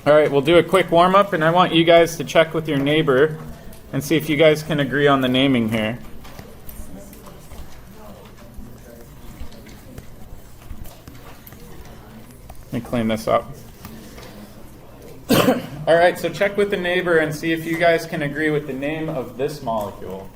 All right, we'll do a quick warm-up, and I want you guys to check with your neighbor and see if you guys can agree on the naming here. Let me clean this up. All right, so check with the neighbor and see if you guys can agree with the name of this molecule.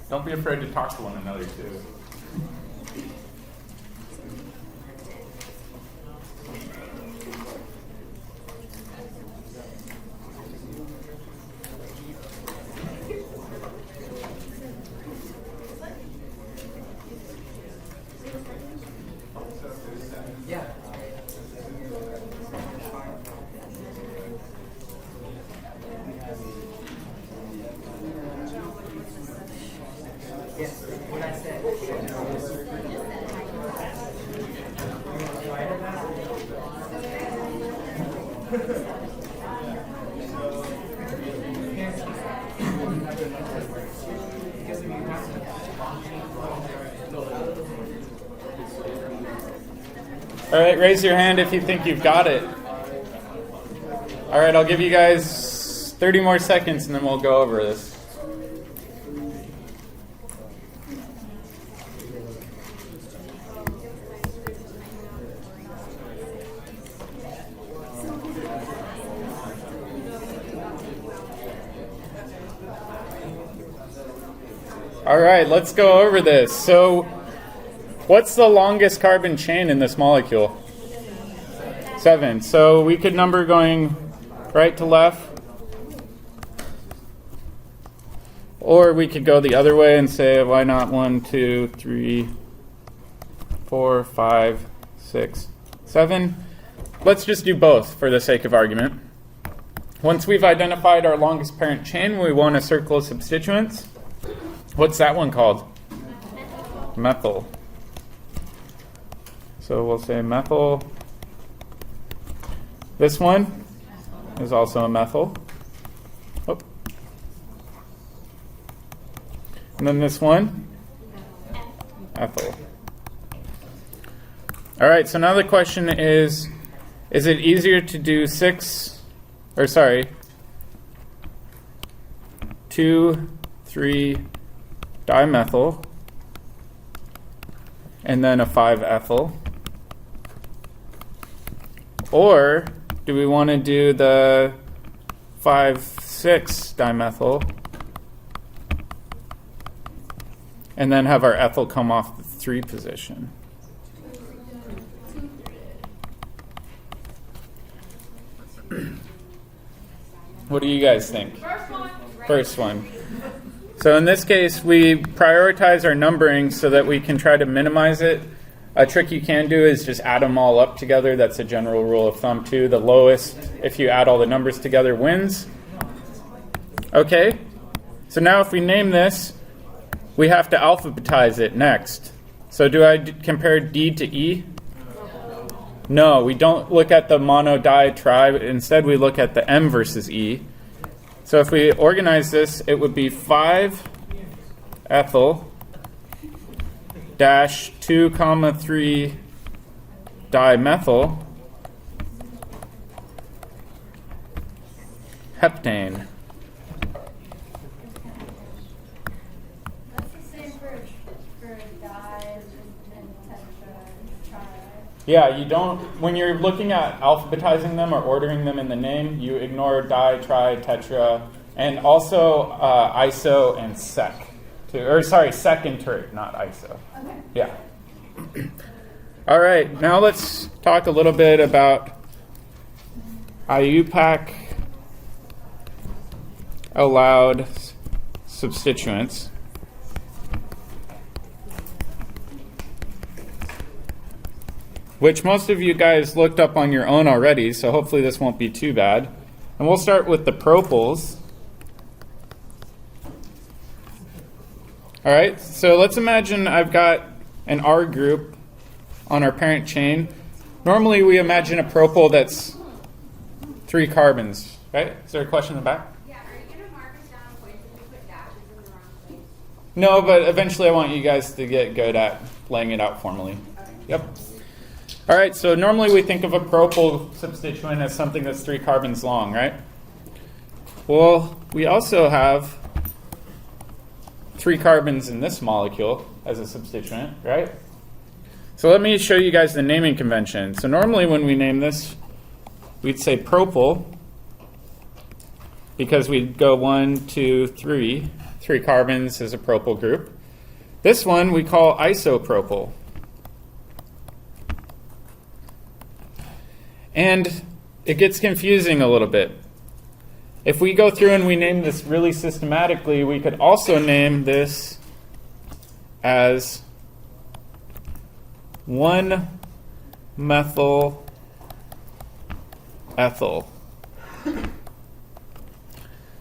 Don't be afraid to talk to one another, too. All right, raise your hand if you think you've got it. All right, I'll give you guys 30 more seconds and then we'll go over this. All right, let's go over this. So, what's the longest carbon chain in this molecule? 7. So we could number going right to left. Or we could go the other way and say, why not 1, 2, 3, 4, 5, 6, 7. Let's just do both for the sake of argument. Once we've identified our longest parent chain, we want a circle of substituents. What's that one called? Methyl. So we'll say methyl. This one is also a methyl. Oh. And then this one, ethyl. All right, so now the question is it easier to do 2, 3 dimethyl and then a 5-ethyl? Or do we want to do the 5,6 dimethyl and then have our ethyl come off the 3 position? What do you guys think? First one. So in this case, we prioritize our numbering so that we can try to minimize it. A trick you can do is just add them all up together. That's a general rule of thumb too. The lowest, if you add all the numbers together, wins. Okay, so now if we name this, we have to alphabetize it next. So do I compare D to E? No, we don't look at the mono, di, tri. Instead, we look at the M versus E. So if we organize this, it would be 5-ethyl dash 2, 3 dimethyl heptane. That's the same for dyes and tetra and tri. Yeah, you don't, when you're looking at alphabetizing them or ordering them in the name, you ignore di, tri, tetra, and also iso and sec. Sec and tert, not iso. Okay. Yeah. All right, now let's talk a little bit about IUPAC allowed substituents. which most of you guys looked up on your own already, so hopefully this won't be too bad. And we'll start with the propyls. All right, so let's imagine I've got an R group on our parent chain. Normally we imagine a propyl that's 3 carbons, right? Is there a question in the back? Yeah, are you going to mark us down places you put dashes in the wrong place? No, but eventually I want you guys to get good at laying it out formally. Yep. All right, so normally we think of a propyl substituent as something that's 3 carbons long, right? Well, we also have 3 carbons in this molecule as a substituent, right? So let me show you guys the naming convention. So normally when we name this, we'd say propyl, because we'd go 1, 2, 3. 3 carbons is a propyl group. This one we call isopropyl. And it gets confusing a little bit. If we go through and we name this really systematically, we could also name this as 1-methyl ethyl.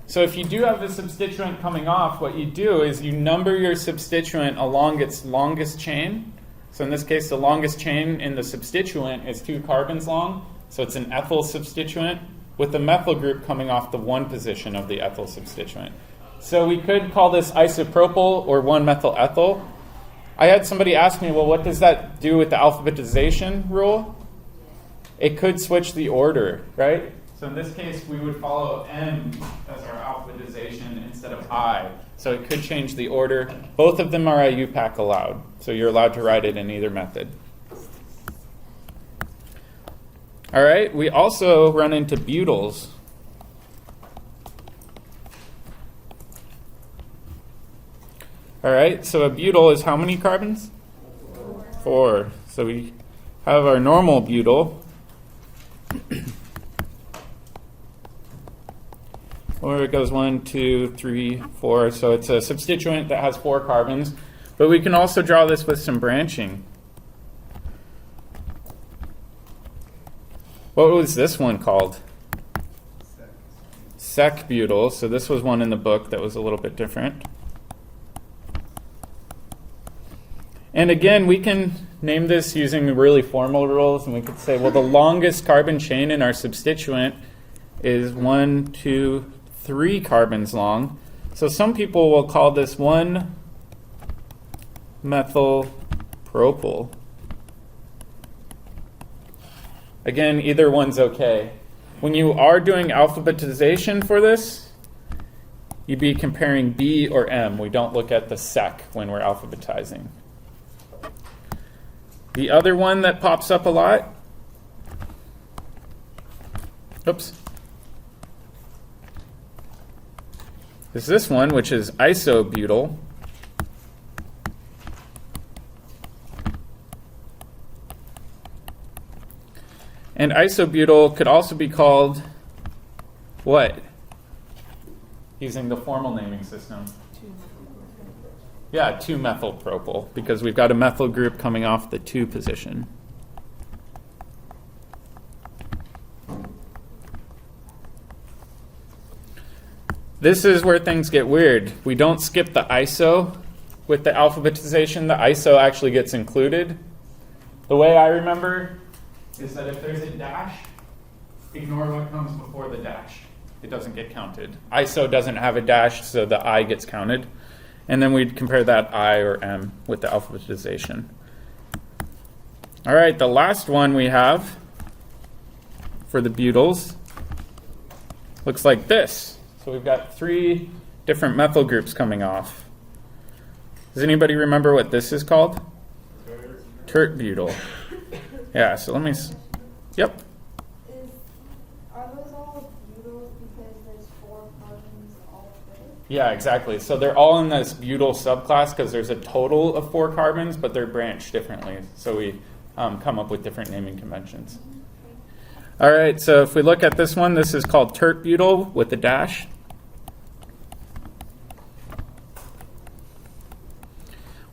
So if you do have a substituent coming off, what you do is you number your substituent along its longest chain. So in this case, the longest chain in the substituent is 2 carbons long. So it's an ethyl substituent with the methyl group coming off the 1 position of the ethyl substituent. So we could call this isopropyl or 1-methyl ethyl. I had somebody ask me, well, what does that do with the alphabetization rule? It could switch the order, right? So in this case, we would follow M as our alphabetization instead of I. So it could change the order. Both of them are IUPAC allowed. So you're allowed to write it in either method. All right, we also run into butyls. All right, so a butyl is how many carbons? 4. So we have our normal butyl. Or it goes 1, 2, 3, 4. So it's a substituent that has 4 carbons. But we can also draw this with some branching. What was this one called? Sec-butyl. So this was one in the book that was a little bit different. And again, we can name this using really formal rules. And we could say, well, the longest carbon chain in our substituent is 1, 2, 3 carbons long. So some people will call this 1-methyl propyl. Again, either one's okay. When you are doing alphabetization for this, you'd be comparing B or M. We don't look at the sec when we're alphabetizing. The other one that pops up a lot, is this one, which is isobutyl. And isobutyl could also be called what? Using the formal naming system. Yeah, 2-methyl propyl, because we've got a methyl group coming off the 2 position. This is where things get weird. We don't skip the iso with the alphabetization. The iso actually gets included. The way I remember is that if there's a dash, ignore what comes before the dash. It doesn't get counted. ISO doesn't have a dash, so the I gets counted. And then we'd compare that I or M with the alphabetization. All right, the last one we have for the butyls looks like this. So we've got 3 different methyl groups coming off. Does anybody remember what this is called? Tert butyl. Yeah, so let me, yep. Are those all butyls because there's 4 carbons all three? Yeah, exactly. So they're all in this butyl subclass because there's a total of 4 carbons, but they're branched differently. So we come up with different naming conventions. All right, so if we look at this one, this is called tert butyl with a dash.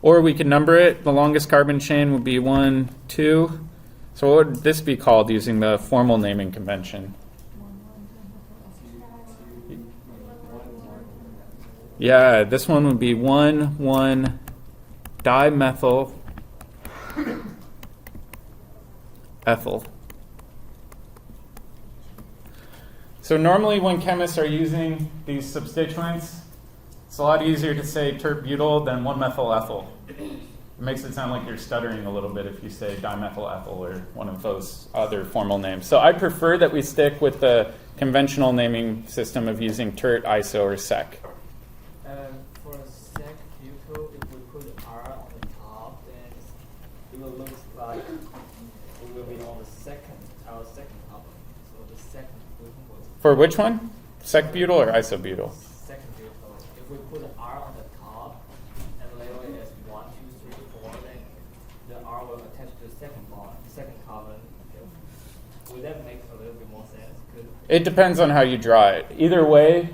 Or we can number it. The longest carbon chain would be 1, 2. So what would this be called using the formal naming convention? Yeah, this one would be 1,1-dimethyl ethyl. So normally when chemists are using these substituents, it's a lot easier to say tert-butyl than 1-methyl ethyl. It makes it sound like you're stuttering a little bit if you say dimethyl ethyl or one of those other formal names. So I prefer that we stick with the conventional naming system of using tert, iso, or sec. For a sec butyl, if we put R on the top, then it will look like it will be on our second carbon. So the second butyl was For which one? Sec-butyl or isobutyl? second butyl. If we put R on the top and label it as 1, 2, 3, 4, then the R will attach to the second bond, second carbon. Would that make a little bit more sense? It depends on how you draw it. Either way,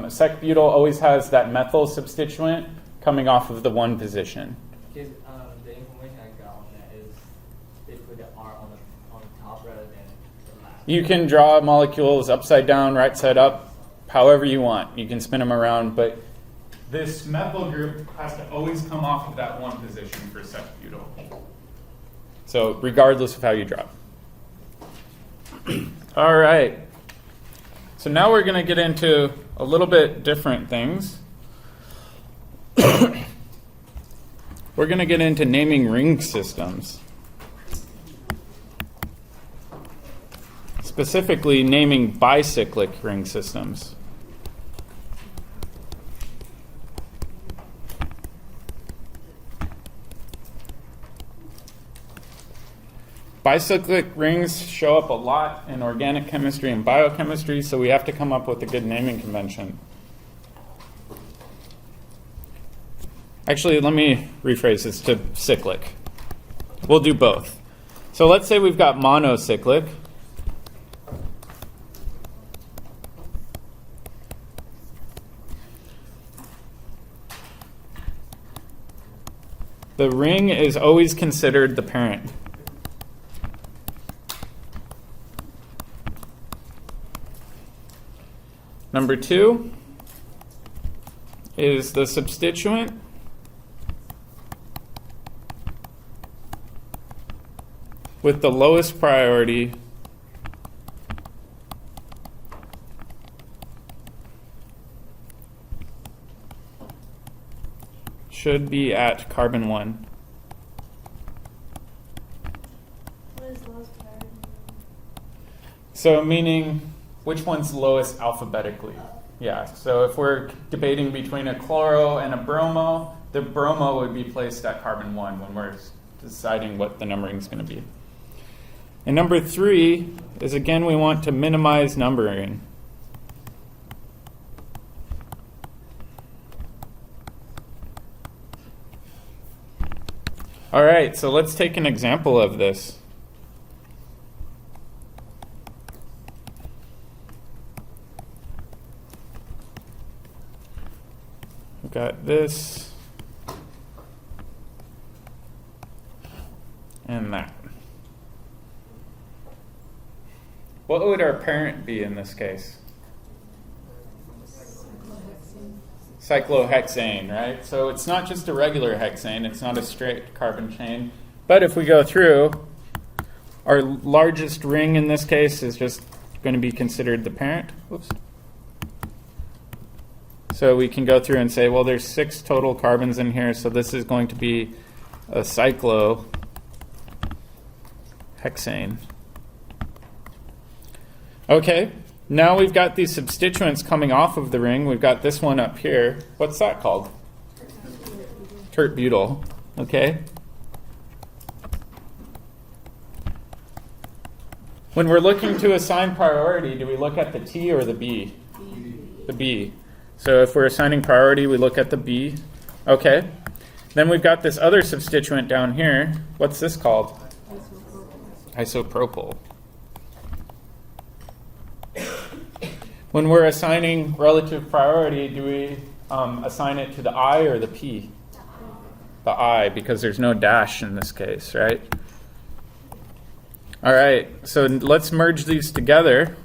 sec-butyl always has that methyl substituent coming off of the one position. Because the information I got on that is they put the R on the top rather than the last. You can draw molecules upside down, right side up, however you want. You can spin them around, but this methyl group has to always come off of that one position for sec-butyl. So regardless of how you draw. All right. So now we're going to get into a little bit different things. We're going to get into naming ring systems. Specifically, naming bicyclic ring systems. Bicyclic rings show up a lot in organic chemistry and biochemistry, so we have to come up with a good naming convention. Actually, let me rephrase this to cyclic. We'll do both. So let's say we've got monocyclic. The ring is always considered the parent. Number 2 is the substituent with the lowest priority should be at carbon 1. What is lowest priority? So meaning which one's lowest alphabetically? Yeah, so if we're debating between a chloro and a bromo, the bromo would be placed at carbon 1 when we're deciding what the numbering is going to be. And number 3 is, again, we want to minimize numbering. All right, so let's take an example of this. We've got this and that. What would our parent be in this case? Cyclohexane, right? So it's not just a regular hexane, it's not a straight carbon chain. But if we go through, our largest ring in this case is just going to be considered the parent. Whoops. So we can go through and say, well, there's 6 total carbons in here, so this is going to be a cyclohexane. Okay, now we've got these substituents coming off of the ring. We've got this one up here. What's that called? Tert-butyl. Okay. When we're looking to assign priority, do we look at the T or the B? The B. So if we're assigning priority, we look at the B. Okay. Then we've got this other substituent down here. What's this called? Isopropyl. When we're assigning relative priority, do we assign it to the I or the P? The I, because there's no dash in this case, right? All right, so let's merge these together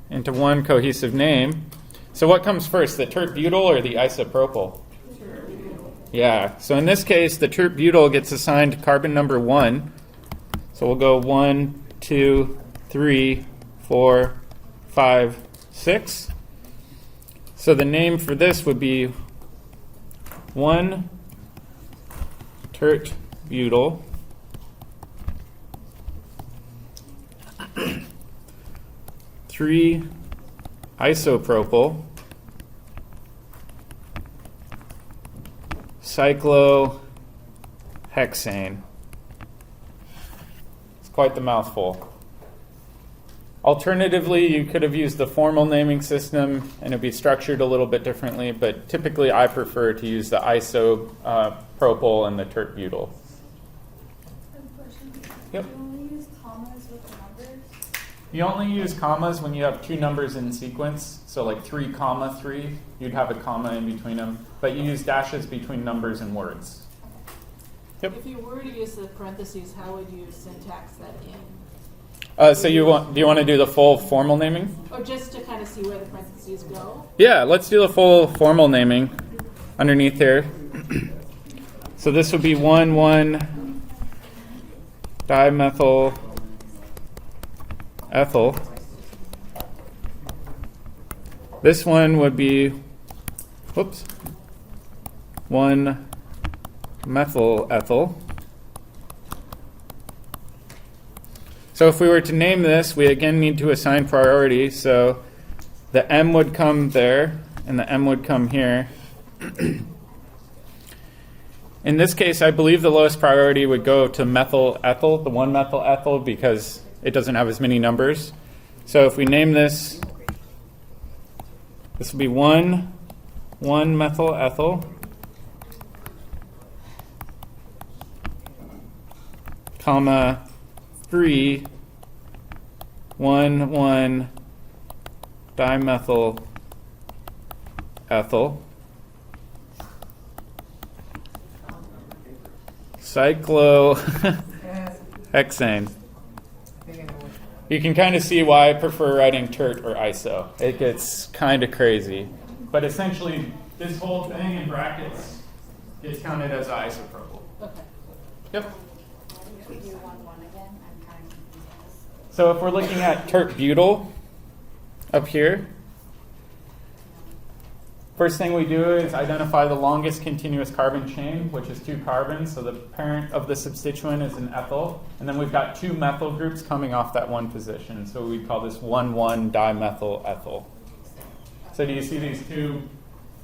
into one cohesive name. So what comes first, the tert-butyl or the isopropyl? Yeah, so in this case, the tert-butyl gets assigned carbon number 1. So we'll go 1, 2, 3, 4, 5, 6. So the name for this would be 1 tert-butyl 3 isopropyl cyclohexane. It's quite the mouthful. Alternatively, you could have used the formal naming system and it'd be structured a little bit differently, but typically I prefer to use the isopropyl and the tert-butyl. Yep. You only use commas with the numbers? You only use commas when you have two numbers in sequence. So like 3, 3, you'd have a comma in between them. But you use dashes between numbers and words. Yep. If you were to use the parentheses, how would you syntax that in? So do you want to do the full formal naming? Or just to kind of see where the parentheses go? Yeah, let's do the full formal naming underneath here. So this would be 1,1 dimethyl ethyl. This one would be, 1 methyl ethyl. So if we were to name this, we again need to assign priority. So the M would come there, and the M would come here. In this case, I believe the lowest priority would go to methyl ethyl, the 1 methyl ethyl, because it doesn't have as many numbers. So if we name this, this would be 1 methyl ethyl, comma 3 1 dimethyl ethyl, cyclohexane. You can kind of see why I prefer writing tert or iso. It gets kind of crazy. But essentially, this whole thing in brackets gets counted as isopropyl. Okay. Yep. Do 1, 1 again? I'm kind of confused. So if we're looking at tert-butyl up here, first thing we do is identify the longest continuous carbon chain, which is 2 carbons. So the parent of the substituent is an ethyl. And then we've got 2 methyl groups coming off that one position. So we call this 1 dimethyl ethyl. So do you see these 2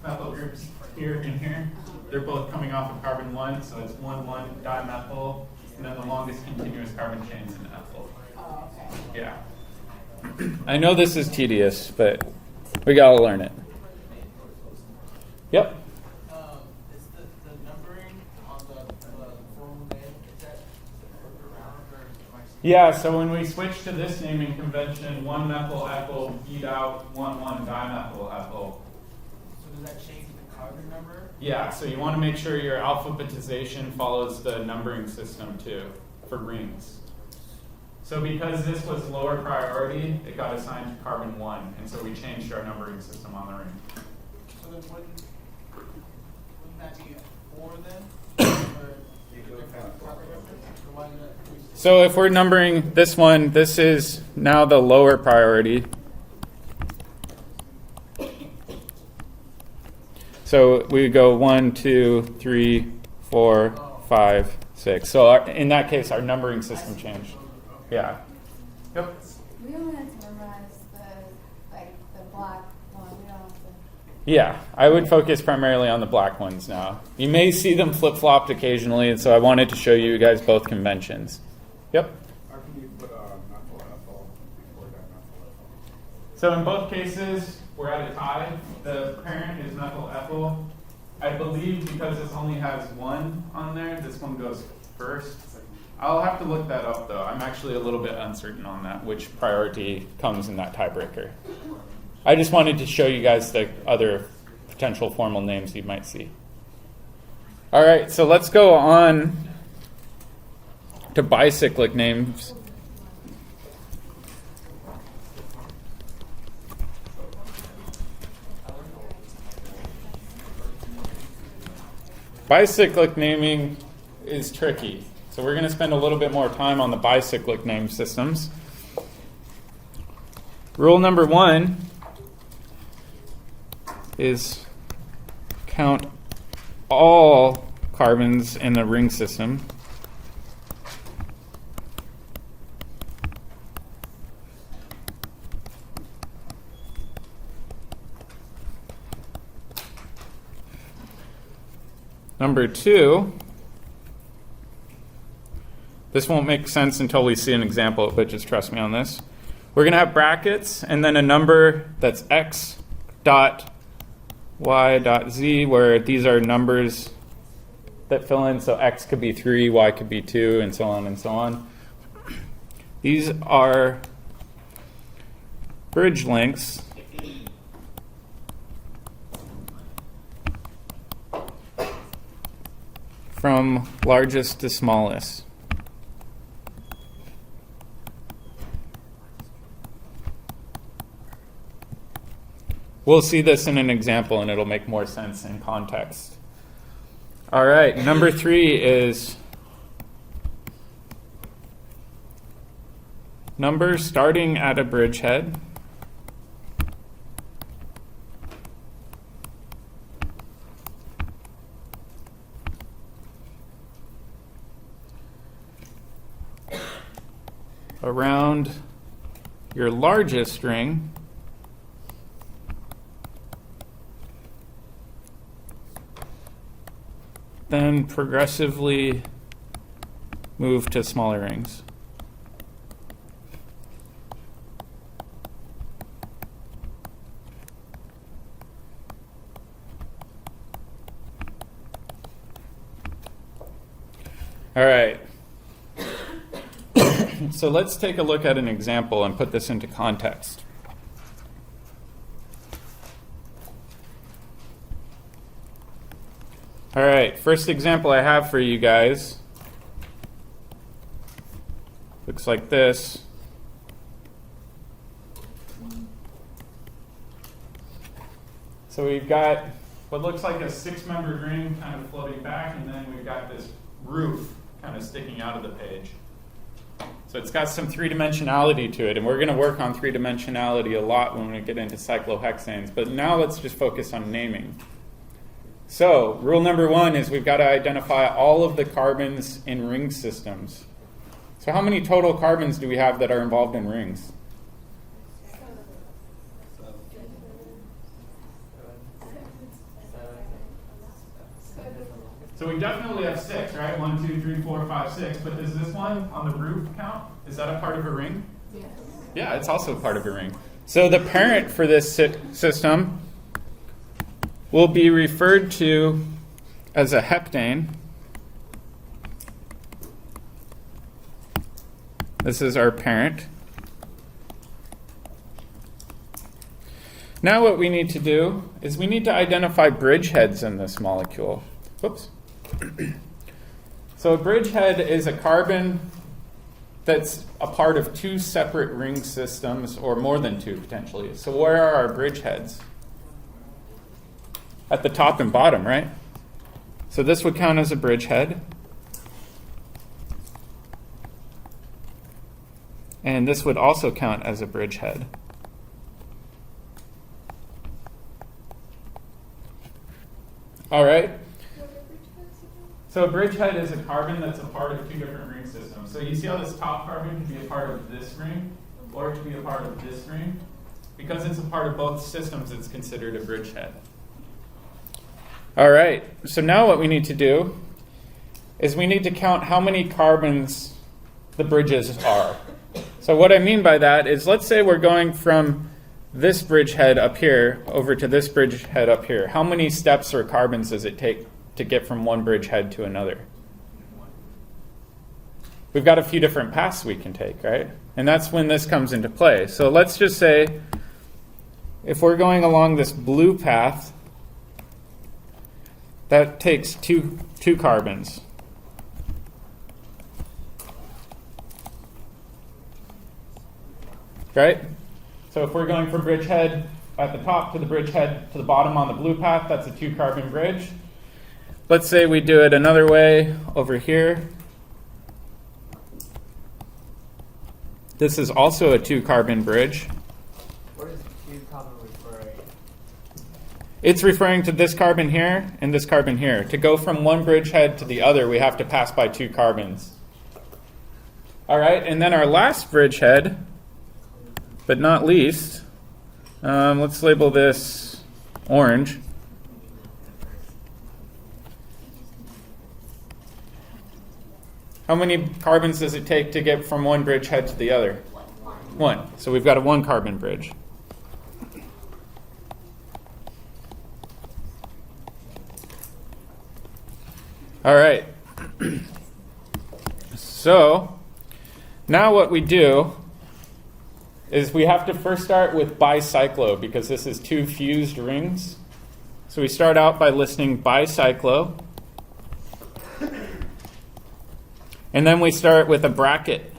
methyl groups here and here? They're both coming off of carbon 1. So it's 1 dimethyl. And then the longest continuous carbon chain is an ethyl. Oh, okay. Yeah. I know this is tedious, but we got to learn it. Yep. Is the numbering on the formal name, is that worked around or am I Yeah, so when we switch to this naming convention, 1 methyl ethyl beat out 1 dimethyl ethyl. So does that change the carbon number? Yeah, so you want to make sure your alphabetization follows the numbering system too, for rings. So because this was lower priority, it got assigned to carbon 1, and so we changed our numbering system on the ring. So then wouldn't that be 4 then? Or different carbon numbers? Or why not? So if we're numbering this one, this is now the lower priority. So we go 1, 2, 3, 4, 5, 6. So in that case, our numbering system changed. Yeah. Yep. We only have to memorize the black one. We don't have to. Yeah, I would focus primarily on the black ones now. You may see them flip-flopped occasionally, and so I wanted to show you guys both conventions. Yep. How can you put methyl ethyl before dimethyl ethyl? So in both cases, we're at a tie. The parent is methyl ethyl. I believe because this only has 1 on there, this one goes first. I'll have to look that up, though. I'm actually a little bit uncertain on that, which priority comes in that tiebreaker. I just wanted to show you guys the other potential formal names you might see. All right, so let's go on to bicyclic names. Bicyclic naming is tricky. So we're going to spend a little bit more time on the bicyclic name systems. Rule number 1 is count all carbons in the ring system. Number 2, this won't make sense until we see an example, but just trust me on this. We're going to have brackets and then a number that's x dot y dot z, where these are numbers that fill in. So x could be 3, y could be 2, and so on and so on. These are bridge lengths from largest to smallest. We'll see this in an example and it'll make more sense in context. All right, number 3 is numbers starting at a bridgehead around your largest ring then progressively move to smaller rings. All right. So let's take a look at an example and put this into context. All right, first example I have for you guys looks like this. So we've got what looks like a 6-membered ring kind of floating back, and then we've got this roof kind of sticking out of the page. So it's got some three-dimensionality to it, and we're going to work on three-dimensionality a lot when we get into cyclohexanes. But now let's just focus on naming. So rule number 1 is we've got to identify all of the carbons in ring systems. So how many total carbons do we have that are involved in rings? So we definitely have 6, right? 1, 2, 3, 4, 5, 6. But does this one on the roof count? Is that a part of a ring? Yes. Yeah, it's also part of a ring. So the parent for this system will be referred to as a heptane. This is our parent. Now what we need to do is we need to identify bridgeheads in this molecule. Whoops. So a bridgehead is a carbon that's a part of 2 separate ring systems, or more than 2 potentially. So where are our bridgeheads? At the top and bottom, right? So this would count as a bridgehead. And this would also count as a bridgehead. All right. So a bridgehead is a carbon that's a part of 2 different ring systems. So you see how this top carbon can be a part of this ring, or it can be a part of this ring. Because it's a part of both systems, it's considered a bridgehead. All right, so now what we need to do is we need to count how many carbons the bridges are. So what I mean by that is, let's say we're going from this bridgehead up here over to this bridgehead up here. How many steps or carbons does it take to get from one bridgehead to another? We've got a few different paths we can take, right? And that's when this comes into play. So let's just say if we're going along this blue path, that takes two carbons. Right? So if we're going from bridgehead at the top to the bridgehead to the bottom on the blue path, that's a 2-carbon bridge. let's say we do it another way over here. This is also a 2-carbon bridge. What is two carbon referring? It's referring to this carbon here and this carbon here. To go from one bridgehead to the other, we have to pass by 2 carbons. All right, and then our last bridgehead, but not least, let's label this orange. How many carbons does it take to get from one bridgehead to the other? 1. So we've got a 1-carbon bridge. All right. So now what we do is we have to first start with bicyclo because this is 2 fused rings. So we start out by listing bicyclo. And then we start with a bracket.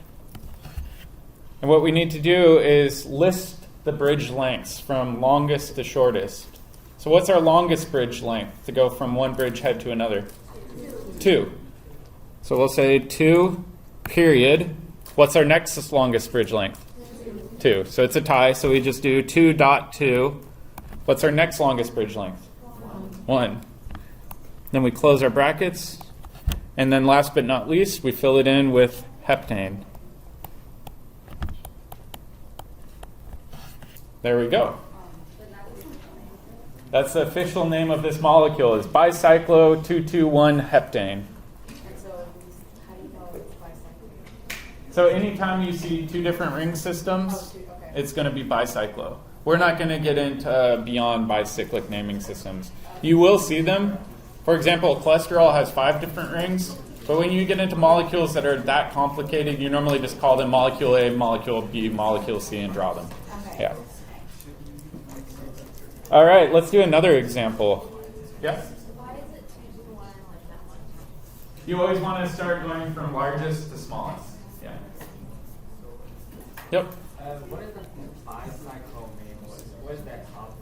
And what we need to do is list the bridge lengths from longest to shortest. So what's our longest bridge length to go from one bridgehead to another? 2. So we'll say 2, period. What's our next longest bridge length? 2. So it's a tie, so we just do 2.2. What's our next longest bridge length? 1. Then we close our brackets. And then last but not least, we fill it in with heptane. There we go. That's the official name of this molecule is bicyclo-2,2,1-heptane. So anytime you see 2 different ring systems, it's going to be bicyclo. We're not going to get into beyond bicyclic naming systems. You will see them. For example, cholesterol has 5 different rings, but when you get into molecules that are that complicated, you normally just call them molecule A, molecule B, molecule C, and draw them. Yeah. All right, let's do another example. Yeah? Why is it 2 to 1 like that one? You always want to start going from largest to smallest. Yeah. Yep. What is the bicycle mean? What is that called?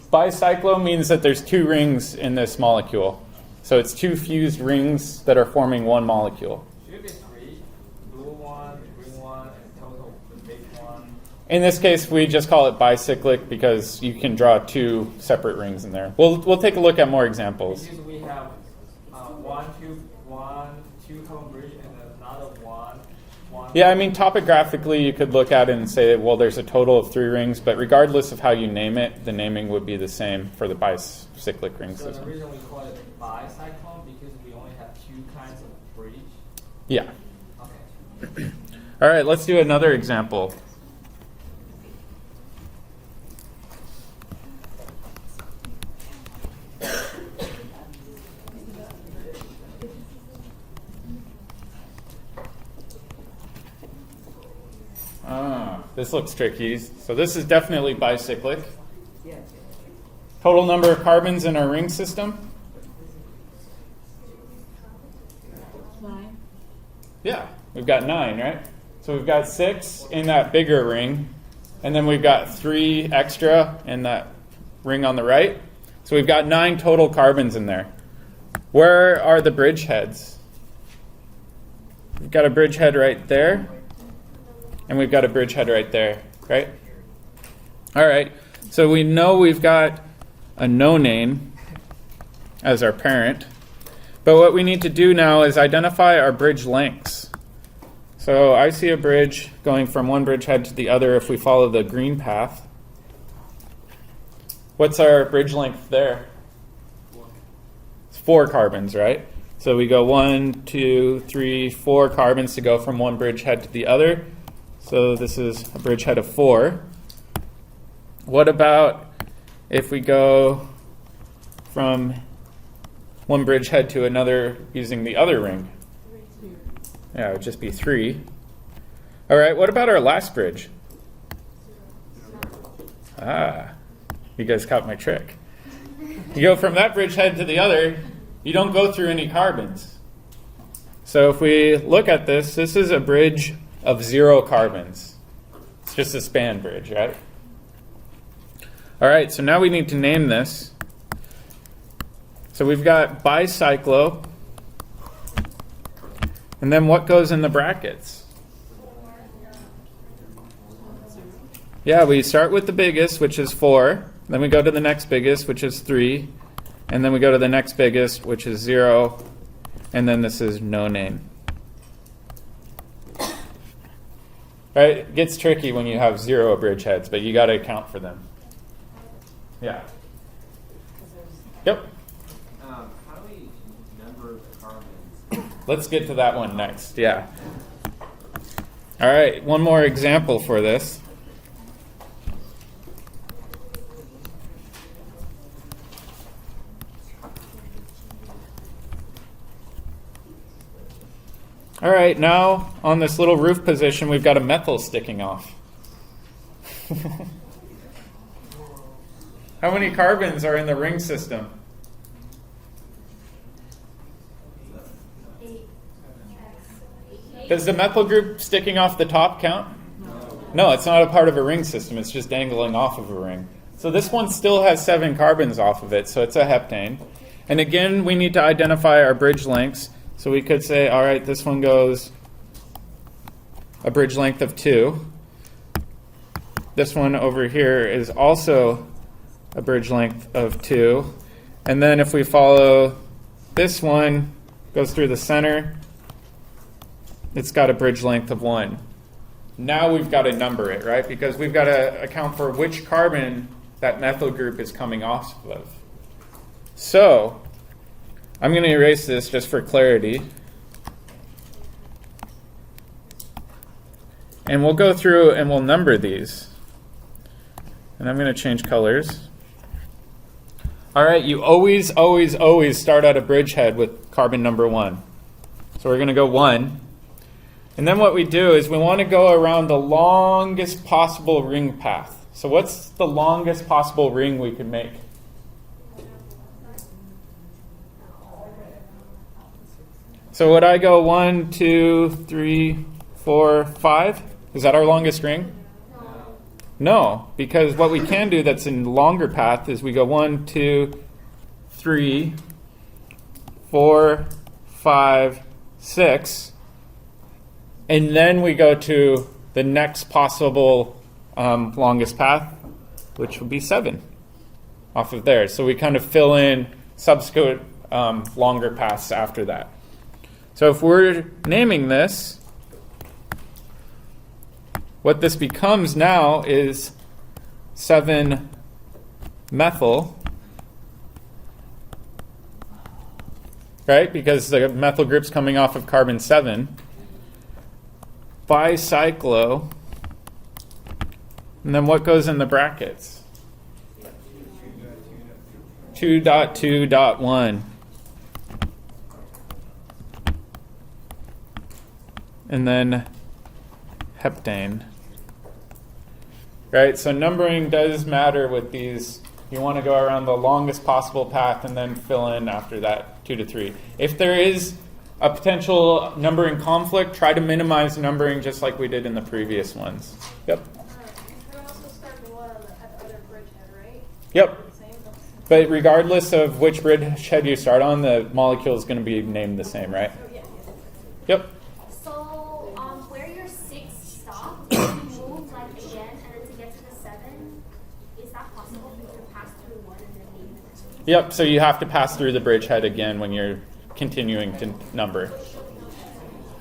Bicyclo means that there's 2 rings in this molecule. So it's 2 fused rings that are forming one molecule. Should it be 3? Blue one, green one, and total the big one. In this case, we just call it bicyclic because you can draw 2 separate rings in there. We'll take a look at more examples. Because we have 2 carbon bridge and another one. Yeah, I mean, topographically, you could look at it and say, well, there's a total of 3 rings, but regardless of how you name it, the naming would be the same for the bicyclic ring So the system. reason we call it bicyclone because we only have 2 kinds of bridge. Yeah. Okay. All right, let's do another example. This looks tricky. So this is definitely bicyclic. Total number of carbons in our ring system? 9. Yeah, we've got 9, right? So we've got 6 in that bigger ring, and then we've got 3 extra in that ring on the right. So we've got 9 total carbons in there. Where are the bridgeheads? We've got a bridgehead right there, and we've got a bridgehead right there, right? All right, so we know we've got a nonane as our parent. But what we need to do now is identify our bridge lengths. So I see a bridge going from one bridgehead to the other if we follow the green path. What's our bridge length there? It's 4 carbons, right? So we go 1, 2, 3, 4 carbons to go from one bridgehead to the other. So this is a bridgehead of 4. What about if we go from one bridgehead to another using the other ring? Yeah, it would just be 3. All right, what about our last bridge? You guys caught my trick. You go from that bridgehead to the other, you don't go through any carbons. So if we look at this, this is a bridge of 0 carbons. It's just a span bridge, right? All right, so now we need to name this. So we've got bicyclo. And then what goes in the brackets? Yeah, we start with the biggest, which is 4. Then we go to the next biggest, which is 3. And then we go to the next biggest, which is 0. And then this is no name. Right? It gets tricky when you have 0 bridgeheads, but you got to account for them. Yeah. Yep. How do we number the carbons? Let's get to that one next. Yeah. All right. One more example for this. All right, now on this little roof position, we've got a methyl sticking off. How many carbons are in the ring system? 8. Does the methyl group sticking off the top count? No, it's not a part of a ring system. It's just dangling off of a ring. So this one still has 7 carbons off of it, so it's a heptane. And again, we need to identify our bridge lengths. So we could say, all right, this one goes a bridge length of 2. This one over here is also a bridge length of 2. And then if we follow this one, goes through the center, it's got a bridge length of 1. Now we've got to number it, right? Because we've got to account for which carbon that methyl group is coming off of. So I'm going to erase this just for clarity. And we'll go through and we'll number these. And I'm going to change colors. All right, you always, always, always start at a bridgehead with carbon number 1. So we're going to go 1. And then what we do is we want to go around the longest possible ring path. So what's the longest possible ring we could make? So would I go 1, 2, 3, 4, 5? Is that our longest ring? No, because what we can do that's in longer path is we go 1, 2, 3, 4, 5, 6, and then we go to the next possible longest path, which would be 7 off of there. So we kind of fill in subsequent longer paths after that. So if we're naming this, what this becomes now is 7-methyl, right? Because the methyl group's coming off of carbon 7. Bicyclo, and then what goes in the brackets? 2.2.1. And then heptane. Right, so numbering does matter with these. You want to go around the longest possible path and then fill in after that 2 to 3. If there is a potential numbering conflict, try to minimize numbering just like we did in the previous ones. Yep. You can also start the one at the other bridgehead, right? Yep. Same. But regardless of which bridgehead you start on, the molecule is going to be named the same, right? Yep. So, where your 6 stops, you move like again, and then to get to the 7, is that possible? You can pass through one and then leave the next one? Yep, so you have to pass through the bridgehead again when you're continuing to number.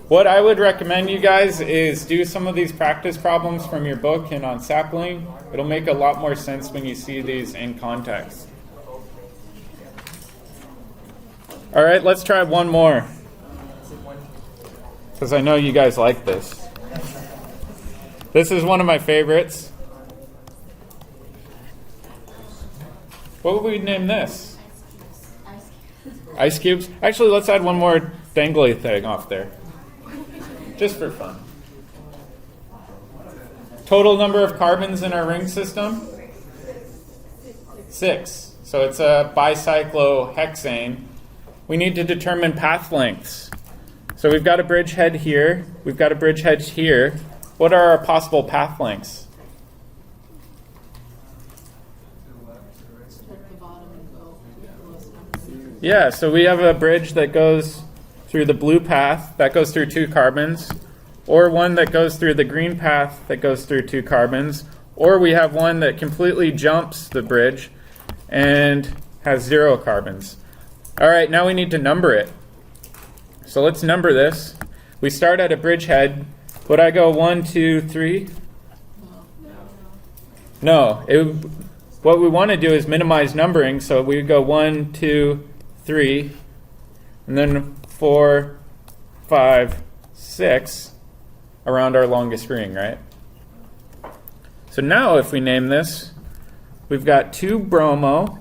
What I would recommend you guys is do some of these practice problems from your book and on sapling. It'll make a lot more sense when you see these in context. All right, let's try one more, because I know you guys like this. This is one of my favorites. What would we name this? Ice cubes? Actually, let's add one more dangly thing off there. Just for fun. Total number of carbons in our ring system? 6. So it's a bicyclohexane. We need to determine path lengths. So we've got a bridgehead here. We've got a bridgehead here. What are our possible path lengths? Check the bottom and go to the lowest number. Yeah, so we have a bridge that goes through the blue path that goes through 2 carbons, or one that goes through the green path that goes through 2 carbons, or we have one that completely jumps the bridge and has 0 carbons. All right, now we need to number it. So let's number this. We start at a bridge head. Would I go 1, 2, 3? No. What we want to do is minimize numbering, so we go 1, 2, 3, and then 4, 5, 6 around our longest ring, right? So now if we name this, we've got 2-bromo,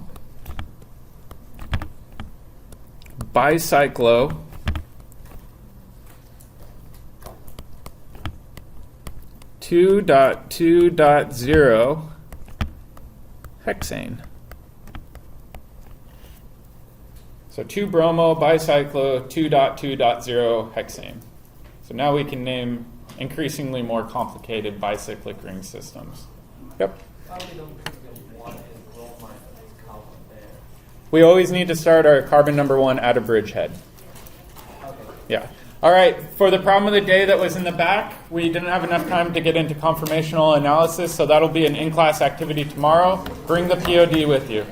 bicyclo, 2.2.0 hexane. So 2-bromo, bicyclo, 2.2.0 hexane. So now we can name increasingly more complicated bicyclic ring systems. Yep. Why we don't put the 1 and bromine carbon there? We always need to start our carbon number 1 at a bridge head. Okay. Yeah. All right. For the problem of the day that was in the back, we didn't have enough time to get into conformational analysis, so that'll be an in-class activity tomorrow. Bring the POD with you.